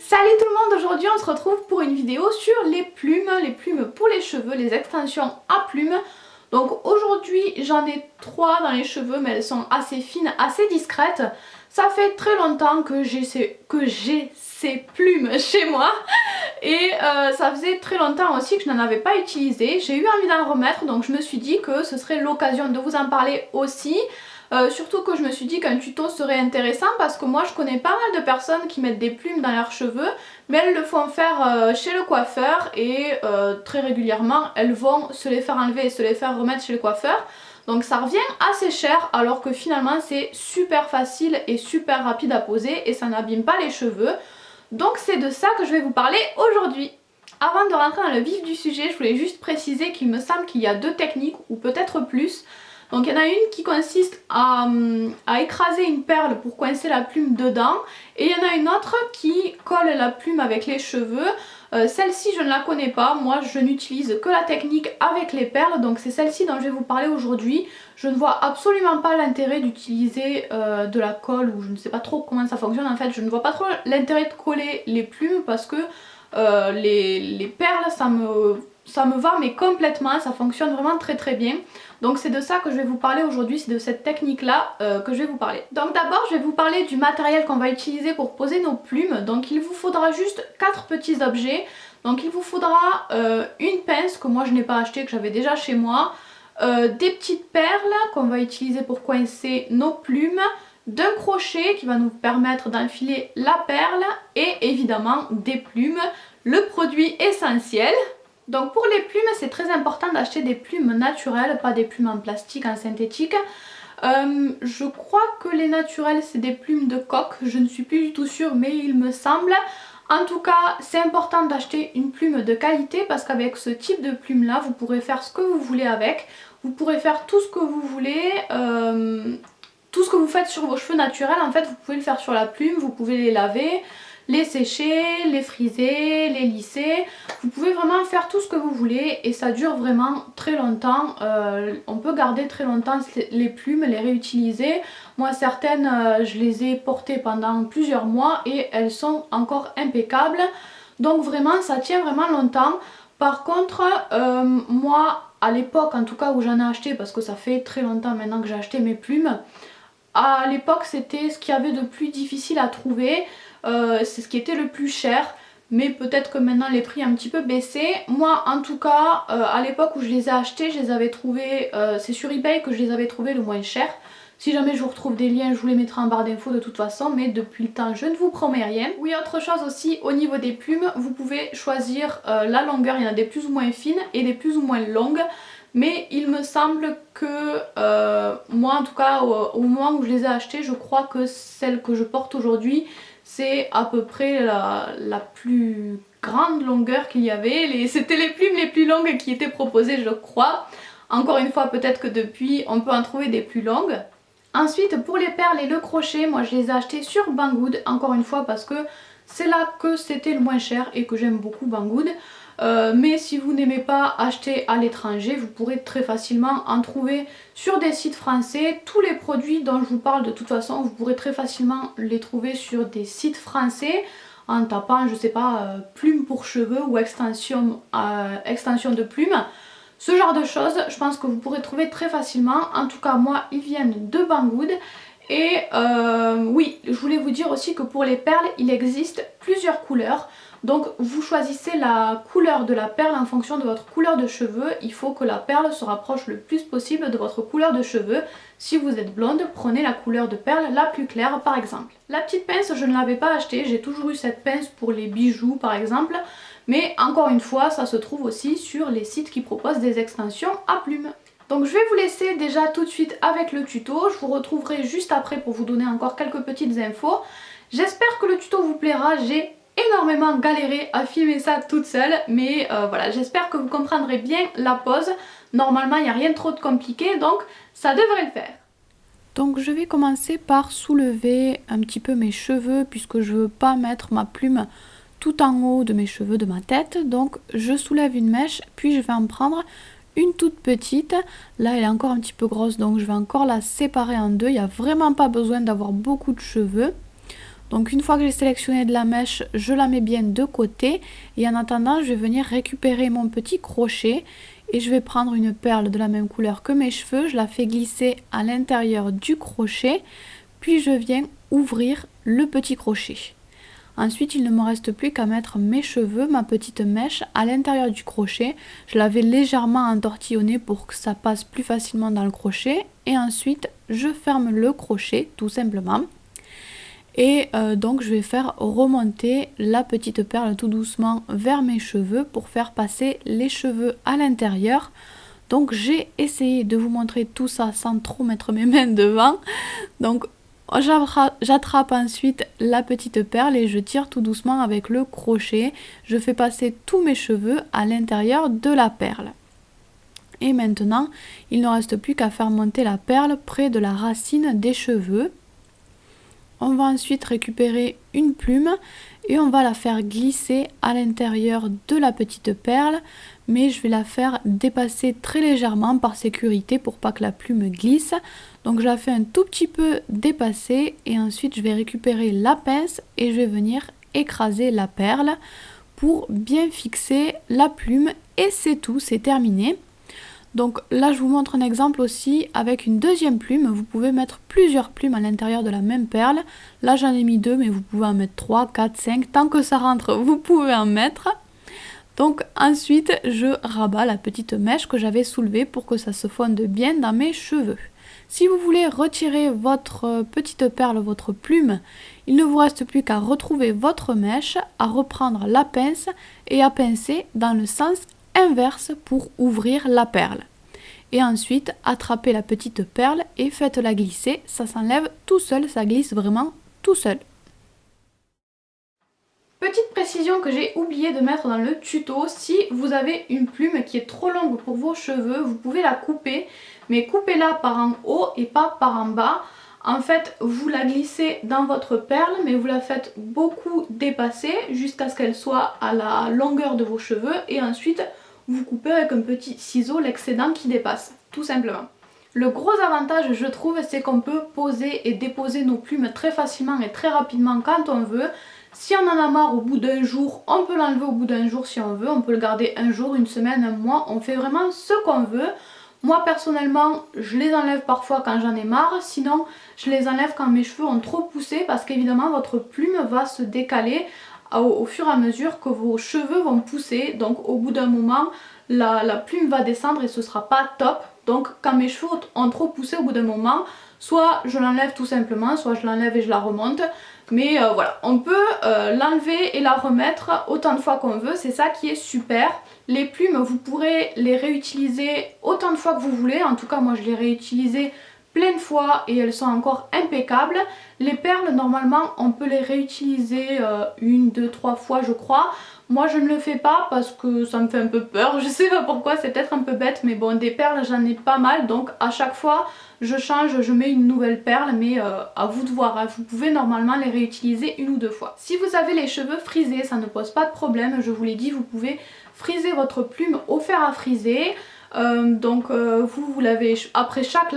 Salut tout le monde, aujourd'hui on se retrouve pour une vidéo sur les plumes pour les cheveux, les extensions à plumes. Donc aujourd'hui j'en ai 3 dans les cheveux mais elles sont assez fines, assez discrètes. Ça fait très longtemps que j'ai ces plumes chez moi et ça faisait très longtemps aussi que je n'en avais pas utilisé. J'ai eu envie d'en remettre donc je me suis dit que ce serait l'occasion de vous en parler aussi. Surtout que je me suis dit qu'un tuto serait intéressant parce que moi je connais pas mal de personnes qui mettent des plumes dans leurs cheveux mais elles le font faire chez le coiffeur et très régulièrement elles vont se les faire enlever et se les faire remettre chez le coiffeur. Donc ça revient assez cher alors que finalement c'est super facile et super rapide à poser et ça n'abîme pas les cheveux. Donc c'est de ça que je vais vous parler aujourd'hui. Avant de rentrer dans le vif du sujet, je voulais juste préciser qu'il me semble qu'il y a 2 techniques ou peut-être plus. Donc il y en a une qui consiste à écraser une perle pour coincer la plume dedans et il y en a une autre qui colle la plume avec les cheveux. Celle-ci je ne la connais pas, moi je n'utilise que la technique avec les perles, donc c'est celle-ci dont je vais vous parler aujourd'hui. Je ne vois absolument pas l'intérêt d'utiliser de la colle ou je ne sais pas trop comment ça fonctionne en fait. Je ne vois pas trop l'intérêt de coller les plumes parce que les perles ça me va mais complètement, ça fonctionne vraiment très bien. Donc c'est de ça que je vais vous parler aujourd'hui, c'est de cette technique là que je vais vous parler. Donc d'abord je vais vous parler du matériel qu'on va utiliser pour poser nos plumes. Donc il vous faudra juste 4 petits objets. Donc il vous faudra une pince que moi je n'ai pas achetée, que j'avais déjà chez moi, des petites perles qu'on va utiliser pour coincer nos plumes, d'un crochet qui va nous permettre d'enfiler la perle et évidemment des plumes, le produit essentiel. Donc pour les plumes c'est très important d'acheter des plumes naturelles, pas des plumes en plastique, en synthétique. Je crois que les naturelles c'est des plumes de coq, je ne suis plus du tout sûre mais il me semble. En tout cas c'est important d'acheter une plume de qualité parce qu'avec ce type de plume là vous pourrez faire ce que vous voulez avec. Vous pourrez faire tout ce que vous voulez, tout ce que vous faites sur vos cheveux naturels en fait vous pouvez le faire sur la plume, vous pouvez les laver, les sécher, les friser, les lisser. Vous pouvez vraiment faire tout ce que vous voulez et ça dure vraiment très longtemps. On peut garder très longtemps les plumes, les réutiliser. Moi certaines je les ai portées pendant plusieurs mois et elles sont encore impeccables. Donc vraiment ça tient vraiment longtemps. Par contre moi à l'époque en tout cas où j'en ai acheté, parce que ça fait très longtemps maintenant que j'ai acheté mes plumes, à l'époque c'était ce qu'il y avait de plus difficile à trouver. C'est ce qui était le plus cher, mais peut-être que maintenant les prix ont un petit peu baissé. Moi en tout cas à l'époque où je les ai achetés, je les avais trouvés, c'est sur eBay que je les avais trouvés le moins cher. Si jamais je vous retrouve des liens je vous les mettrai en barre d'infos de toute façon, mais depuis le temps je ne vous promets rien. Oui, autre chose aussi au niveau des plumes, vous pouvez choisir la longueur, il y en a des plus ou moins fines et des plus ou moins longues. Mais il me semble que moi en tout cas au moment où je les ai achetées, je crois que celle que je porte aujourd'hui c'est à peu près la plus grande longueur qu'il y avait. C'était les plumes les plus longues qui étaient proposées je crois. Encore une fois peut-être que depuis on peut en trouver des plus longues. Ensuite pour les perles et le crochet, moi je les ai achetées sur Banggood encore une fois parce que c'est là que c'était le moins cher et que j'aime beaucoup Banggood. Mais si vous n'aimez pas acheter à l'étranger, vous pourrez très facilement en trouver sur des sites français. Tous les produits dont je vous parle de toute façon, vous pourrez très facilement les trouver sur des sites français en tapant, je sais pas, plumes pour cheveux ou extension de plumes. Ce genre de choses, je pense que vous pourrez trouver très facilement. En tout cas, moi, ils viennent de Banggood. Et oui, je voulais vous dire aussi que pour les perles, il existe plusieurs couleurs. Donc vous choisissez la couleur de la perle en fonction de votre couleur de cheveux. Il faut que la perle se rapproche le plus possible de votre couleur de cheveux. Si vous êtes blonde, prenez la couleur de perle la plus claire par exemple. La petite pince, je ne l'avais pas achetée. J'ai toujours eu cette pince pour les bijoux par exemple. Mais encore une fois, ça se trouve aussi sur les sites qui proposent des extensions à plumes. Donc je vais vous laisser déjà tout de suite avec le tuto. Je vous retrouverai juste après pour vous donner encore quelques petites infos. J'espère que le tuto vous plaira. J'ai énormément galéré à filmer ça toute seule, mais voilà, j'espère que vous comprendrez bien la pose. Normalement il n'y a rien de trop de compliqué, donc ça devrait le faire. Donc je vais commencer par soulever un petit peu mes cheveux puisque je ne veux pas mettre ma plume tout en haut de mes cheveux, de ma tête. Donc je soulève une mèche, puis je vais en prendre une toute petite. Là elle est encore un petit peu grosse donc je vais encore la séparer en deux. Il n'y a vraiment pas besoin d'avoir beaucoup de cheveux. Donc une fois que j'ai sélectionné de la mèche, je la mets bien de côté et en attendant je vais venir récupérer mon petit crochet et je vais prendre une perle de la même couleur que mes cheveux, je la fais glisser à l'intérieur du crochet, puis je viens ouvrir le petit crochet. Ensuite, il ne me reste plus qu'à mettre mes cheveux, ma petite mèche à l'intérieur du crochet. Je l'avais légèrement entortillonné pour que ça passe plus facilement dans le crochet. Et ensuite, je ferme le crochet tout simplement. Et donc, je vais faire remonter la petite perle tout doucement vers mes cheveux pour faire passer les cheveux à l'intérieur. Donc, j'ai essayé de vous montrer tout ça sans trop mettre mes mains devant. Donc, j'attrape ensuite la petite perle et je tire tout doucement avec le crochet. Je fais passer tous mes cheveux à l'intérieur de la perle. Et maintenant, il ne reste plus qu'à faire monter la perle près de la racine des cheveux. On va ensuite récupérer une plume et on va la faire glisser à l'intérieur de la petite perle, mais je vais la faire dépasser très légèrement par sécurité pour pas que la plume glisse. Donc je la fais un tout petit peu dépasser et ensuite je vais récupérer la pince et je vais venir écraser la perle pour bien fixer la plume et c'est tout, c'est terminé. Donc là je vous montre un exemple aussi avec une deuxième plume, vous pouvez mettre plusieurs plumes à l'intérieur de la même perle. Là j'en ai mis 2 mais vous pouvez en mettre 3, 4, 5, tant que ça rentre vous pouvez en mettre. Donc ensuite je rabats la petite mèche que j'avais soulevée pour que ça se fonde bien dans mes cheveux. Si vous voulez retirer votre petite perle, votre plume, il ne vous reste plus qu'à retrouver votre mèche, à reprendre la pince et à pincer dans le sens inverse pour ouvrir la perle. Et ensuite, attrapez la petite perle et faites-la glisser, ça s'enlève tout seul, ça glisse vraiment tout seul. Petite précision que j'ai oublié de mettre dans le tuto, si vous avez une plume qui est trop longue pour vos cheveux, vous pouvez la couper, mais coupez-la par en haut et pas par en bas. En fait, vous la glissez dans votre perle, mais vous la faites beaucoup dépasser jusqu'à ce qu'elle soit à la longueur de vos cheveux et ensuite vous coupez avec un petit ciseau l'excédent qui dépasse, tout simplement. Le gros avantage, je trouve, c'est qu'on peut poser et déposer nos plumes très facilement et très rapidement quand on veut. Si on en a marre au bout d'un jour, on peut l'enlever au bout d'un jour si on veut, on peut le garder un jour, une semaine, un mois, on fait vraiment ce qu'on veut. Moi personnellement, je les enlève parfois quand j'en ai marre, sinon je les enlève quand mes cheveux ont trop poussé parce qu'évidemment votre plume va se décaler au fur et à mesure que vos cheveux vont pousser. Donc au bout d'un moment, la plume va descendre et ce sera pas top. Donc quand mes cheveux ont trop poussé au bout d'un moment, soit je l'enlève tout simplement, soit je l'enlève et je la remonte. Mais voilà, on peut l'enlever et la remettre autant de fois qu'on veut, c'est ça qui est super. Les plumes, vous pourrez les réutiliser autant de fois que vous voulez. En tout cas, moi je les réutilise plein de fois et elles sont encore impeccables. Les perles, normalement, on peut les réutiliser 1, 2, 3 fois je crois. Moi je ne le fais pas parce que ça me fait un peu peur, je sais pas pourquoi, c'est peut-être un peu bête, mais bon, des perles j'en ai pas mal, donc à chaque fois je change, je mets une nouvelle perle, mais à vous de voir, hein. Vous pouvez normalement les réutiliser 1 ou 2 fois. Si vous avez les cheveux frisés, ça ne pose pas de problème, je vous l'ai dit, vous pouvez friser votre plume au fer à friser. Vous l'avez après chaque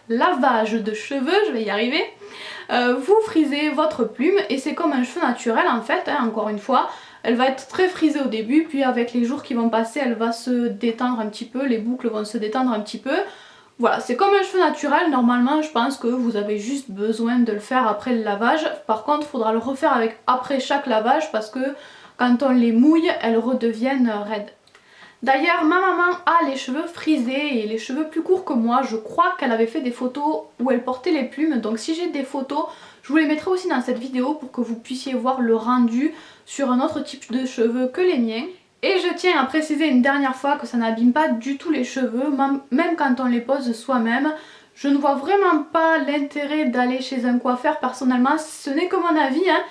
lavage de cheveux, je vais y arriver. Vous frisez votre plume et c'est comme un cheveu naturel en fait, hein, encore une fois. Elle va être très frisée au début, puis avec les jours qui vont passer, elle va se détendre un petit peu, les boucles vont se détendre un petit peu. Voilà, c'est comme un cheveu naturel, normalement je pense que vous avez juste besoin de le faire après le lavage. Par contre, il faudra le refaire après chaque lavage parce que quand on les mouille, elles redeviennent raides. D'ailleurs, ma maman a les cheveux frisés et les cheveux plus courts que moi. Je crois qu'elle avait fait des photos où elle portait les plumes. Donc si j'ai des photos, je vous les mettrai aussi dans cette vidéo pour que vous puissiez voir le rendu sur un autre type de cheveux que les miens. Et je tiens à préciser une dernière fois que ça n'abîme pas du tout les cheveux, même quand on les pose soi-même. Je ne vois vraiment pas l'intérêt d'aller chez un coiffeur personnellement, ce n'est que mon avis, hein.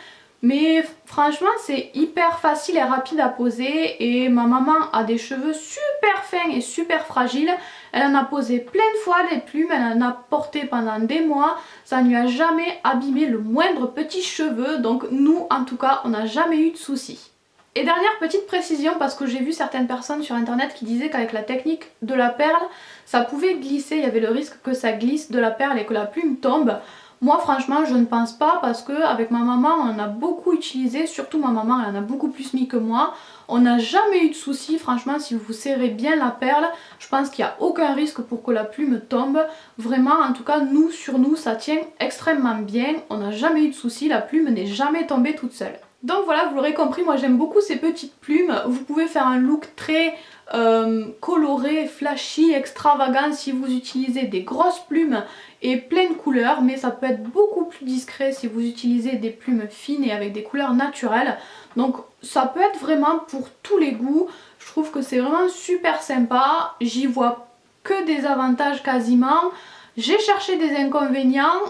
Mais franchement c'est hyper facile et rapide à poser et ma maman a des cheveux super fins et super fragiles. Elle en a posé plein de fois des plumes, elle en a porté pendant des mois. Ça ne lui a jamais abîmé le moindre petit cheveu, donc nous en tout cas on n'a jamais eu de soucis. Et dernière petite précision, parce que j'ai vu certaines personnes sur internet qui disaient qu'avec la technique de la perle ça pouvait glisser, il y avait le risque que ça glisse de la perle et que la plume tombe. Moi franchement je ne pense pas, parce que avec ma maman on en a beaucoup utilisé, surtout ma maman elle en a beaucoup plus mis que moi. On n'a jamais eu de soucis, franchement si vous serrez bien la perle, je pense qu'il n'y a aucun risque pour que la plume tombe. Vraiment en tout cas nous, sur nous ça tient extrêmement bien, on n'a jamais eu de soucis, la plume n'est jamais tombée toute seule. Donc voilà, vous l'aurez compris, moi j'aime beaucoup ces petites plumes. Vous pouvez faire un look très coloré, flashy, extravagant si vous utilisez des grosses plumes et plein de couleurs, mais ça peut être beaucoup plus discret si vous utilisez des plumes fines et avec des couleurs naturelles. Donc ça peut être vraiment pour tous les goûts. Je trouve que c'est vraiment super sympa, j'y vois que des avantages quasiment. J'ai cherché des inconvénients,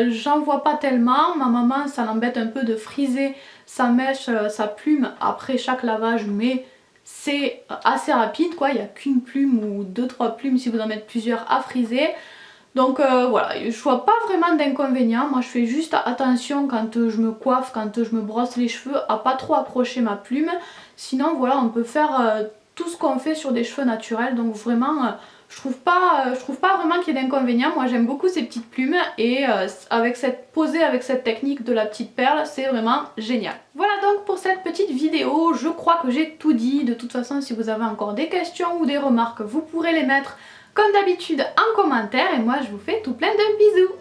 j'en vois pas tellement. Ma maman ça l'embête un peu de friser sa mèche, sa plume après chaque lavage, mais c'est assez rapide quoi, il n'y a qu'une plume ou 2-3 plumes si vous en mettez plusieurs à friser. Donc voilà, je vois pas vraiment d'inconvénients. Moi je fais juste attention quand je me coiffe, quand je me brosse les cheveux, à pas trop accrocher ma plume. Sinon voilà, on peut faire tout ce qu'on fait sur des cheveux naturels, donc vraiment je trouve pas vraiment qu'il y ait d'inconvénients. Moi j'aime beaucoup ces petites plumes et poser avec cette technique de la petite perle, c'est vraiment génial. Voilà donc pour cette petite vidéo, je crois que j'ai tout dit. De toute façon si vous avez encore des questions ou des remarques, vous pourrez les mettre comme d'habitude en commentaire, et moi je vous fais tout plein de bisous.